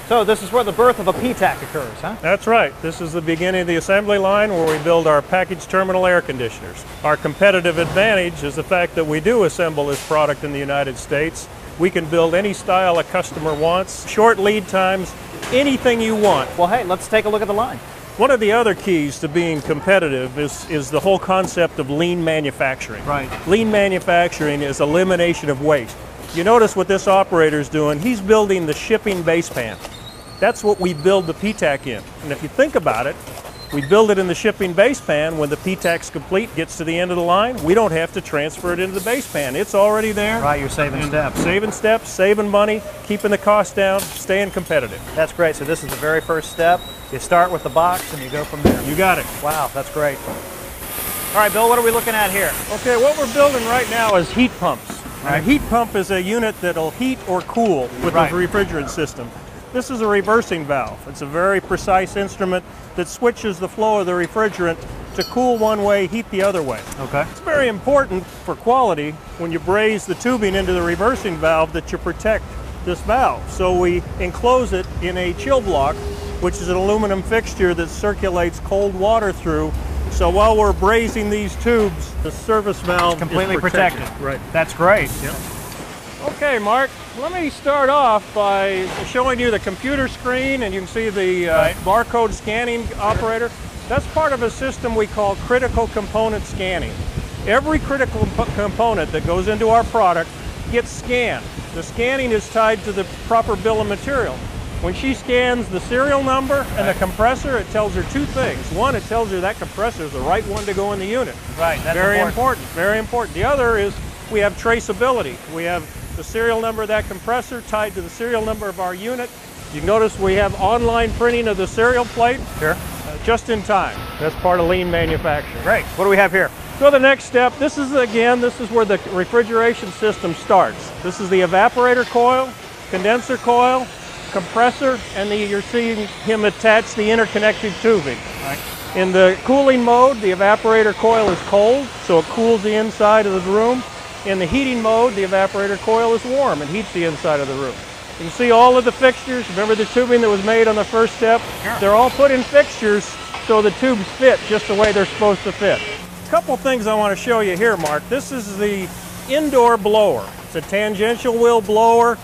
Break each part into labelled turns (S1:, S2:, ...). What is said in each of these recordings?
S1: So this is where the birth of a PTAC occurs, huh?
S2: That's right. This is the beginning of the assembly line where we build our package terminal air conditioners. Our competitive advantage is the fact that we do assemble this product in the United States. We can build any style a customer wants, short lead times, anything you want.
S1: Well, hey, let's take a look at the line.
S2: One of the other keys to being competitive is the whole concept of lean manufacturing.
S1: Right.
S2: Lean manufacturing is elimination of waste. You notice what this operator is doing. He's building the shipping base pan. That's what we build the PTAC in. And if you think about it, we build it in the shipping base pan. When the PTAC's complete, gets to the end of the line, we don't have to transfer it into the base pan. It's already there.
S1: Right, you're saving steps.
S2: Saving steps, saving money, keeping the cost down, staying competitive.
S1: That's great. So this is the very first step. You start with the box and you go from there.
S2: You got it.
S1: Wow, that's great. All right, Bill, what are we looking at here?
S2: Okay, what we're building right now is heat pumps.
S1: Right.
S2: A heat pump is a unit that'll heat or cool with
S1: Right.
S2: the refrigerant system. This is a reversing valve. It's a very precise instrument that switches the flow of the refrigerant to cool one way, heat the other way.
S1: Okay.
S2: It's very important for quality when you braze the tubing into the reversing valve that you protect this valve. So we enclose it in a chill block, which is an aluminum fixture that circulates cold water through. So while we're brazing these tubes, the service valve
S1: Completely
S2: is protected.
S1: Right. That's great.
S2: Yep. Okay, Mark, let me start off by showing you the computer screen, and you can see the barcode scanning operator. That's part of a system we call critical component scanning. Every critical component that goes into our product gets scanned. The scanning is tied to the proper bill of material. When she scans the serial number and the compressor, it tells her two things. One, it tells her that compressor is the right one to go in the unit.
S1: Right, that's
S2: very important. Very important. The other is we have traceability. We have the serial number of that compressor tied to the serial number of our unit. You notice we have online printing of the serial plate.
S1: Sure.
S2: Just in time. That's part of lean manufacturing.
S1: Great. What do we have here?
S2: So the next step, this is where the refrigeration system starts. This is the evaporator coil, condenser coil, compressor, and you're seeing him attach the interconnected tubing.
S1: Right.
S2: In the cooling mode, the evaporator coil is cold, so it cools the inside of the room. In the heating mode, the evaporator coil is warm and heats the inside of the room. You can see all of the fixtures. Remember the tubing that was made on the first step?
S1: Sure.
S2: They're all put in fixtures so the tubes fit just the way they're supposed to fit. A couple things I want to show you here, Mark. This is the indoor blower. It's a tangential wheel blower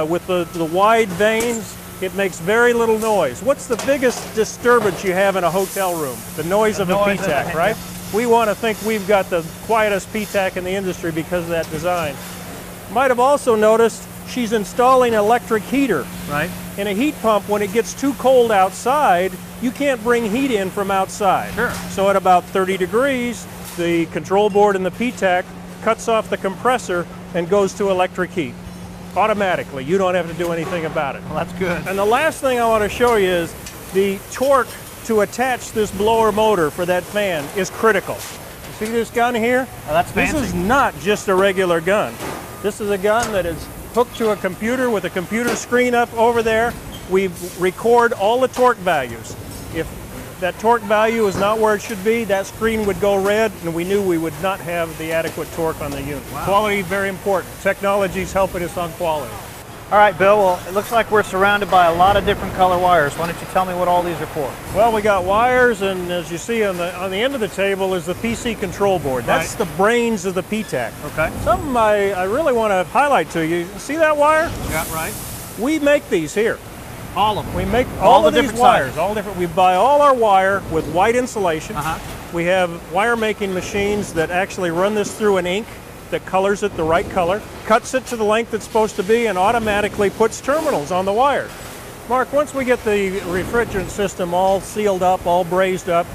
S2: with the wide vanes. It makes very little noise. What's the biggest disturbance you have in a hotel room? The noise of a PTAC, right? We want to think we've got the quietest PTAC in the industry because of that design. You might have also noticed she's installing an electric heater.
S1: Right.
S2: In a heat pump, when it gets too cold outside, you can't bring heat in from outside.
S1: Sure.
S2: So at about 30 degrees, the control board in the PTAC cuts off the compressor and goes to electric heat. Automatically. You don't have to do anything about it.
S1: Well, that's good.
S2: And the last thing I want to show you is the torque to attach this blower motor for that fan is critical. You see this gun here?
S1: Oh, that's fancy.
S2: This is not just a regular gun. This is a gun that is hooked to a computer with a computer screen up over there. We record all the torque values. If that torque value is not where it should be, that screen would go red, and we knew we would not have the adequate torque on the unit.
S1: Wow.
S2: Quality, very important. Technology is helping us on quality.
S1: All right, Bill, well, it looks like we're surrounded by a lot of different color wires. Why don't you tell me what all these are for?
S2: Well, we got wires, and as you see on the end of the table is the PC control board. That's the brains of the PTAC.
S1: Okay.
S2: Something I really want to highlight to you. See that wire?
S1: Yeah, right.
S2: We make these here.
S1: All of them.
S2: We make
S1: All
S2: all of
S1: the
S2: these
S1: different
S2: wires,
S1: sizes.
S2: all different. We buy all our wire with white insulation.
S1: Uh-huh.
S2: We have wire making machines that actually run this through an ink that colors it the right color, cuts it to the length it's supposed to be, and automatically puts terminals on the wire. Mark, once we get the refrigerant system all sealed up, all brazed up,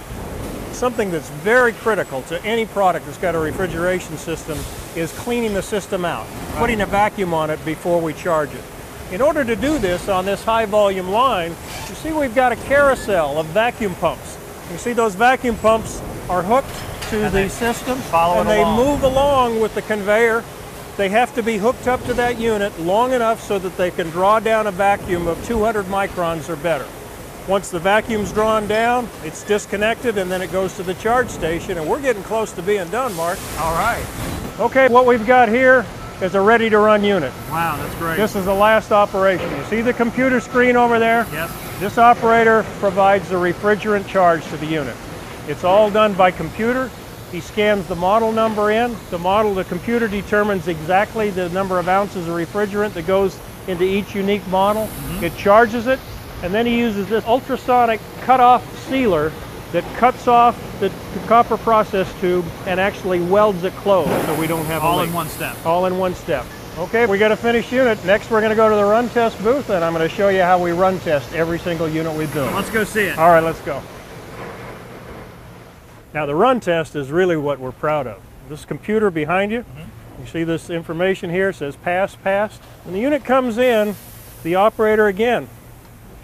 S2: something that's very critical to any product that's got a refrigeration system is cleaning the system out, putting a vacuum on it before we charge it. In order to do this on this high volume line, you see we've got a carousel of vacuum pumps. You see those vacuum pumps are hooked to the system, and they move along with the conveyor. They have to be hooked up to that unit long enough so that they can draw down a vacuum of 200 microns or better. Once the vacuum's drawn down, it's disconnected, and then it goes to the charge station, and we're getting close to being done, Mark.
S1: All right.
S2: Okay, what we've got here is a ready-to-run unit.
S1: Wow, that's great.
S2: This is the last operation. You see the computer screen over there?
S1: Yes.
S2: This operator provides the refrigerant charge to the unit. It's all done by computer. He scans the model number in. The computer determines exactly the number of ounces of refrigerant that goes into each unique model. It charges it, and then he uses this ultrasonic cut-off sealer that cuts off the copper process tube and actually welds it closed so we don't have a leak.
S1: All in one step.
S2: All in one step. Okay, we got a finished unit. Next we're going to go to the run test booth and I'm going to show you how we run test every single unit we build.
S1: Let's go see it.
S2: All right, let's go. Now the run test is really what we're proud of. This computer behind you, you see this information here, it says pass, passed. When the unit comes in, the operator again,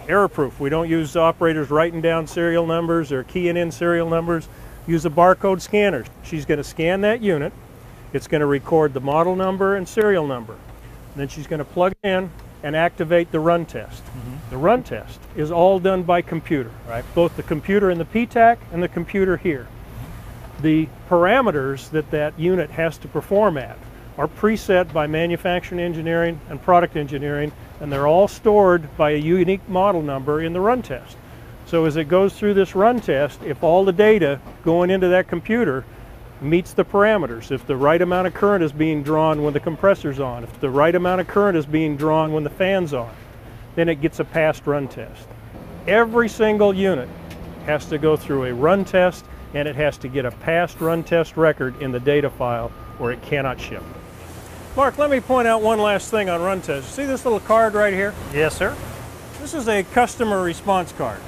S2: error-proof. We don't use operators writing down serial numbers or keying in serial numbers. Use a barcode scanner. She's going to scan that unit. It's going to record the model number and serial number. And then she's going to plug it in and activate the run test. The run test is all done by computer, right? Both the computer in the PTAC and the computer here. The parameters that that unit has to perform at are preset by manufacturing engineering and product engineering, and they're all stored by a unique model number in the run test. So as it goes through this run test, if all the data going into that computer meets the parameters, if the right amount of current is being drawn when the compressor's on, if the right amount of current is being drawn when the fan's on, then it gets a passed run test. Every single unit has to go through a run test, and it has to get a passed run test record in the data file or it cannot ship. Mark, let me point out one last thing on run test. See this little card right here?
S1: Yes, sir.
S2: This is a customer response card.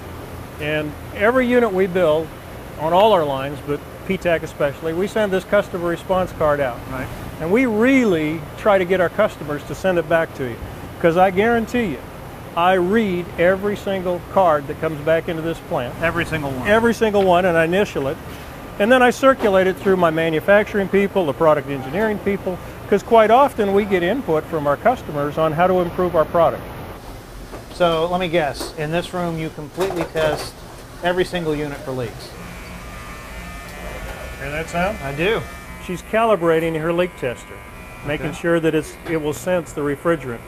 S2: And every unit we build, on all our lines, but PTAC especially, we send this customer response card out.
S1: Right.
S2: And we really try to get our customers to send it back to you. Because I guarantee you, I read every single card that comes back into this plant.
S1: Every single one.
S2: Every single one, and I initial it. And then I circulate it through my manufacturing people, the product engineering people, because quite often we get input from our customers on how to improve our product.
S1: So let me guess, in this room you completely test every single unit for leaks.
S2: Hear that sound?
S1: I do.
S2: She's calibrating her leak tester, making sure that it will sense the refrigerant.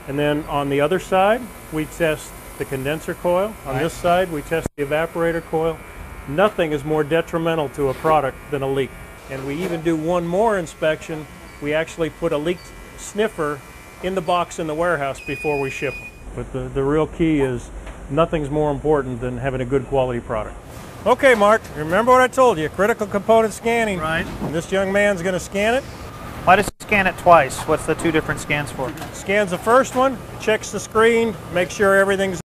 S2: And then on the other side, we test the condenser coil. On this side, we test the evaporator coil. Nothing is more detrimental to a product than a leak. And we even do one more inspection. We actually put a leak sniffer in the box in the warehouse before we ship them. But the real key is nothing's more important than having a good quality product. Okay, Mark, remember what I told you, critical component scanning.
S1: Right.
S2: And this young man's going to scan it.
S1: Why does he scan it twice? What's the two different scans for?
S2: Scans the first one, checks the screen, makes sure everything's